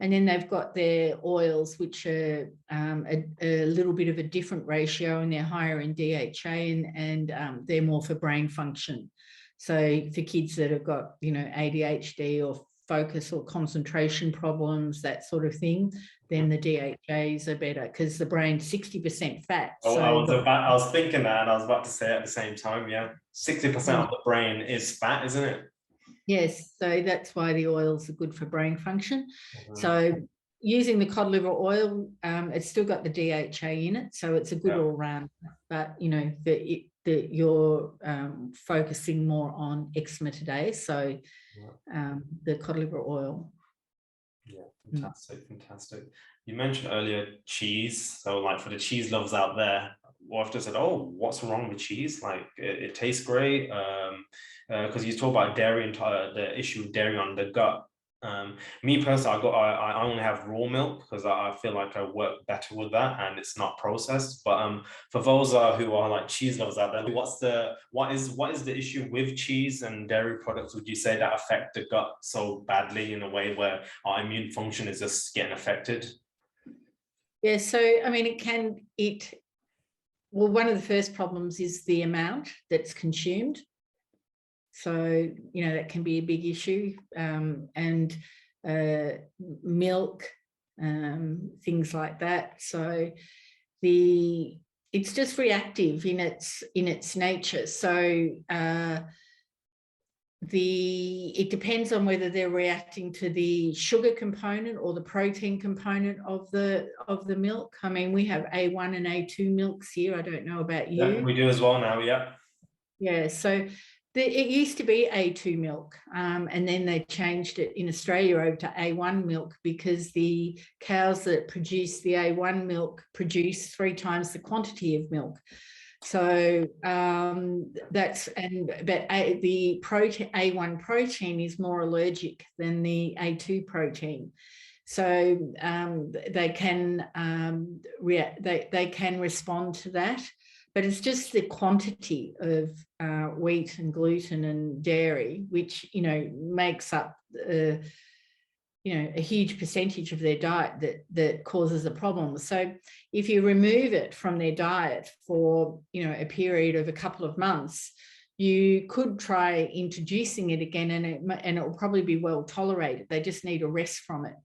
And then they've got their oils, which are a little bit of a different ratio, and they're higher in DHA, and they're more for brain function. So for kids that have got, ADHD or focus or concentration problems, that sort of thing, then the DHAs are better because the brain's 60% fat. Oh, So I was thinking that, and I was about to say it at the same time. Yeah, 60% of the brain is fat, isn't it? yes, so that's why the oils are good for brain function. So using the cod liver oil, it's still got the DHA in it, so it's a good all round. But you know you're focusing more on eczema today, so the cod liver oil. Yeah, fantastic. You mentioned earlier cheese, so like for the cheese lovers out there, often said, "Oh, what's wrong with cheese? Like it tastes great." Because you talk about dairy and the issue of dairy on the gut. Me personally, I only have raw milk because I feel like I work better with that and it's not processed. But for those who are like cheese lovers out there, what is the issue with cheese and dairy products? Would you say that affect the gut so badly in a way where our immune function is just getting affected? Yeah, so I mean, well, one of the first problems is the amount that's consumed. So, you know, that can be a big issue. And milk, things like that. So it's just reactive in its nature. So it depends on whether they're reacting to the sugar component or the protein component of the milk. I mean, we have A1 and A2 milks here. I don't know about you. Yeah, we do as well now. Yeah, so it used to be A2 milk, and then they changed it in Australia over to A1 milk because the cows that produce the A1 milk produce 3 times the quantity of milk. So the protein, A1 protein, is more allergic than the A2 protein. So they can respond to that. But it's just the quantity of wheat and gluten and dairy, which, you know, makes up, you know, a huge percentage of their diet that causes a problem. So if you remove it from their diet for, you know, a period of a couple of months, you could try introducing it again, and it will probably be well tolerated. They just need a rest from it.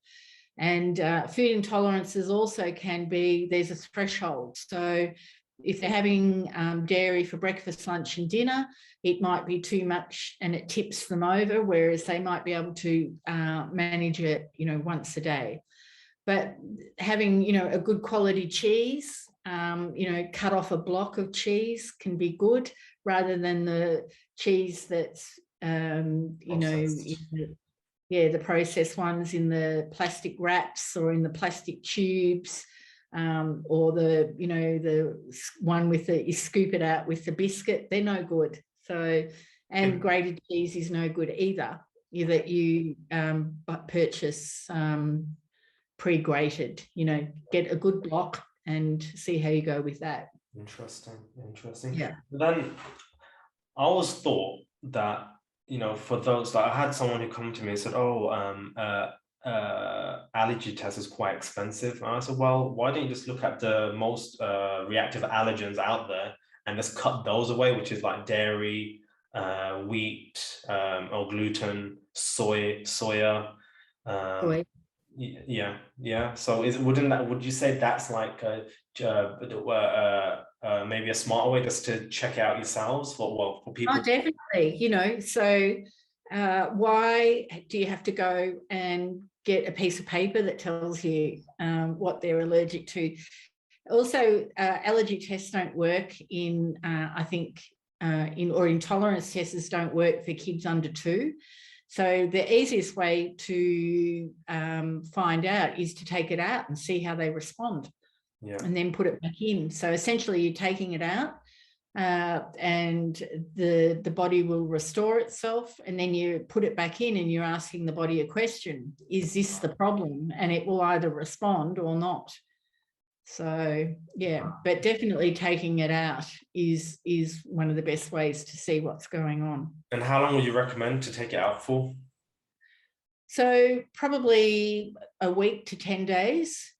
And food intolerances also can be, there's a threshold. So if they're having dairy for breakfast, lunch and dinner, it might be too much and it tips them over, whereas they might be able to manage it, you know, once a day. But having, you know, a good quality cheese, you know, cut off a block of cheese can be good, rather than the cheese that's, you know, the processed ones in the plastic wraps or in the plastic tubes. Or the, you know, the one with you scoop it out with the biscuit, they're no good. So, and grated cheese is no good either. That you purchase pre-grated, you know, get a good block and see how you go with that. Interesting. Yeah. Then I always thought that, you know, for those, like I had someone who come to me and said, allergy test is quite expensive. And I said, well, why don't you just look at the most reactive allergens out there and just cut those away, which is like dairy, wheat, or gluten, soya. Yeah. So would you say that's like maybe a smarter way just to check out yourselves for people? Oh, definitely. You know, so why do you have to go and get a piece of paper that tells you what they're allergic to? Also, allergy tests don't work in, I think, or intolerance tests don't work for kids under 2. So the easiest way to find out is to take it out and see how they respond, and then put it back in. So essentially, you're taking it out. And the body will restore itself, and then you put it back in and you're asking the body a question: is this the problem? And it will either respond or not. So yeah, but definitely taking it out is one of the best ways to see what's going on. And how long would you recommend to take it out for? So probably a week to 10 days.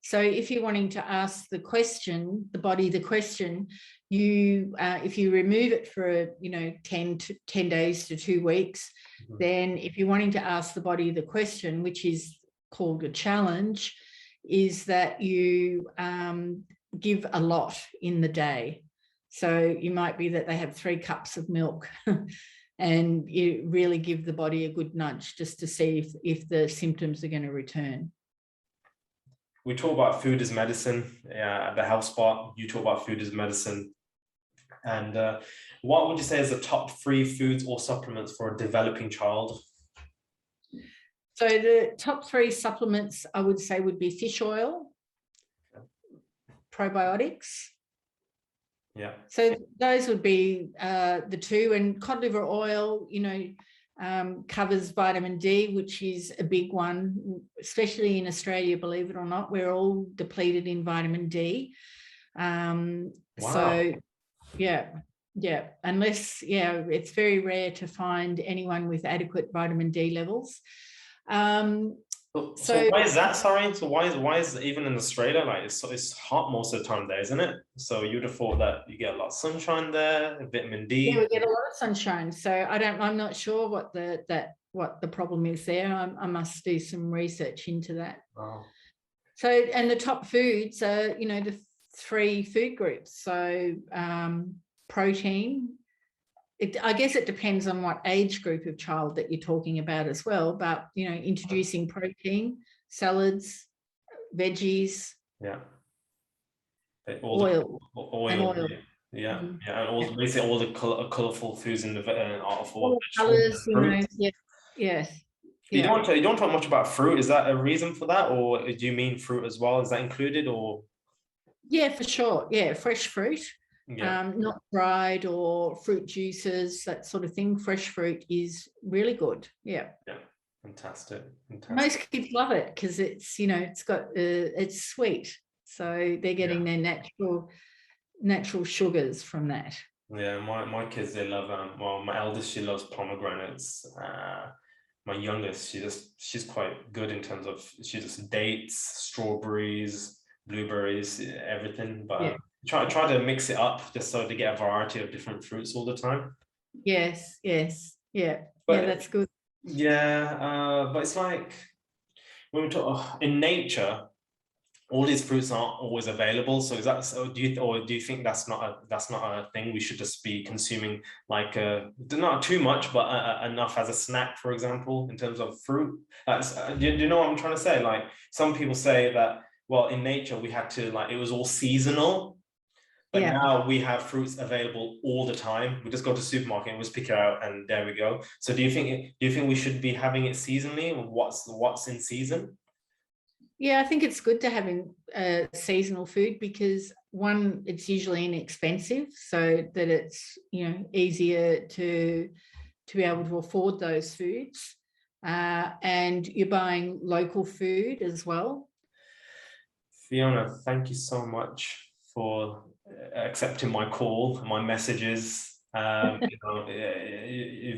So if you're wanting to ask the question, the body the question, if you remove it for 10 days to 2 weeks, then if you're wanting to ask the body the question, which is called a challenge, is that you give a lot in the day. So you might be that they have 3 cups of milk and you really give the body a good nudge just to see if the symptoms are going to return. We talk about food as medicine at the health spot. You talk about food as medicine. And what would you say is the top 3 foods or supplements for a developing child? So the top 3 supplements I would say would be fish oil, probiotics. Yeah. So those would be the 2, and cod liver oil, covers vitamin D, which is a big one, especially in Australia, believe it or not. We're all depleted in vitamin D. Wow. So, yeah, unless, it's very rare to find anyone with adequate vitamin D levels. So why is that? Sorry. So why is even in Australia, like it's hot most of the time there, isn't it? So you'd have thought that you get a lot of sunshine there, vitamin D. Yeah, we get a lot of sunshine. So I'm not sure what the problem is there. I must do some research into that. Wow. So, and the top foods are, the 3 food groups. So protein. I guess it depends on what age group of child that you're talking about as well, but, introducing protein, salads, veggies, oil. And oil. Yeah, and all basically all the colourful foods in the all colours, yes. You don't talk much about fruit. Is that a reason for that, or do you mean fruit as well? Is that included, or? Yeah, for sure. Yeah, fresh fruit. Yeah. Not dried or fruit juices, that sort of thing. Fresh fruit is really good. Yeah. Fantastic. Most kids love it because it's it's sweet, so they're getting their natural sugars from that. Yeah, my kids, they love well, my eldest, she loves pomegranates. My youngest, she's quite good in terms of, she just dates, strawberries, blueberries, everything, but try to mix it up just so they get a variety of different fruits all the time. Yes, that's good. But it's like when we talk in nature, all these fruits aren't always available. So do you think that's not a thing we should just be consuming, like not too much, but enough as a snack, for example, in terms of fruit? Do you know what I'm trying to say? Like some people say that, well, in nature we had to, like, it was all seasonal, but now we have fruits available all the time. We just go to the supermarket and we just pick it out and there we go. So do you think we should be having it seasonally? What's in season? Yeah, I think it's good to having seasonal food because, one, it's usually inexpensive, so that it's easier to be able to afford those foods, and you're buying local food as well. Fiona, thank you so much for accepting my call, my messages. You've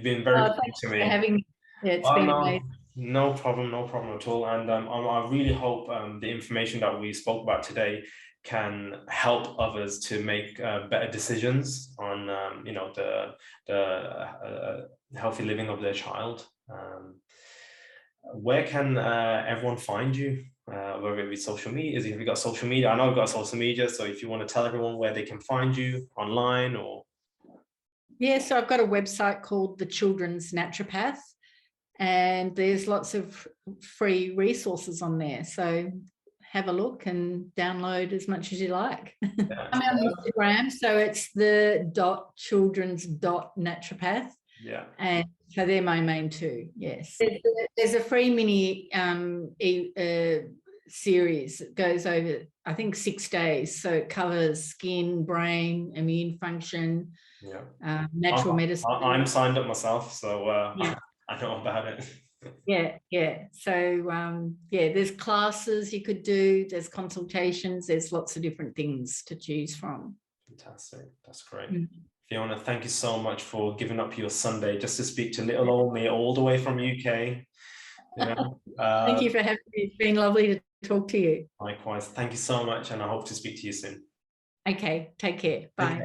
been very kind to me. For having me. Yeah, it's been amazing. No problem at all. And I really hope the information that we spoke about today can help others to make better decisions on the healthy living of their child. Where can everyone find you? Whether it be social media, if you've got social media, I know you've got social media, so if you want to tell everyone where they can find you online or. Yeah, so I've got a website called The Children's Naturopath, and there's lots of free resources on there. So have a look and download as much as you like. I'm on Instagram, so it's the .children's.naturopath. Yeah. And so they're my main two, yes. There's a free mini series that goes over, I think, 6 days. So it covers skin, brain, immune function, natural medicine. I'm signed up myself, so I know about it. Yeah. So, there's classes you could do, there's consultations, there's lots of different things to choose from. Fantastic. That's great. Fiona, thank you so much for giving up your Sunday just to speak to little old me all the way from UK. Thank you for having me. It's been lovely to talk to you. Likewise. Thank you so much, and I hope to speak to you soon. Okay, take care. Bye.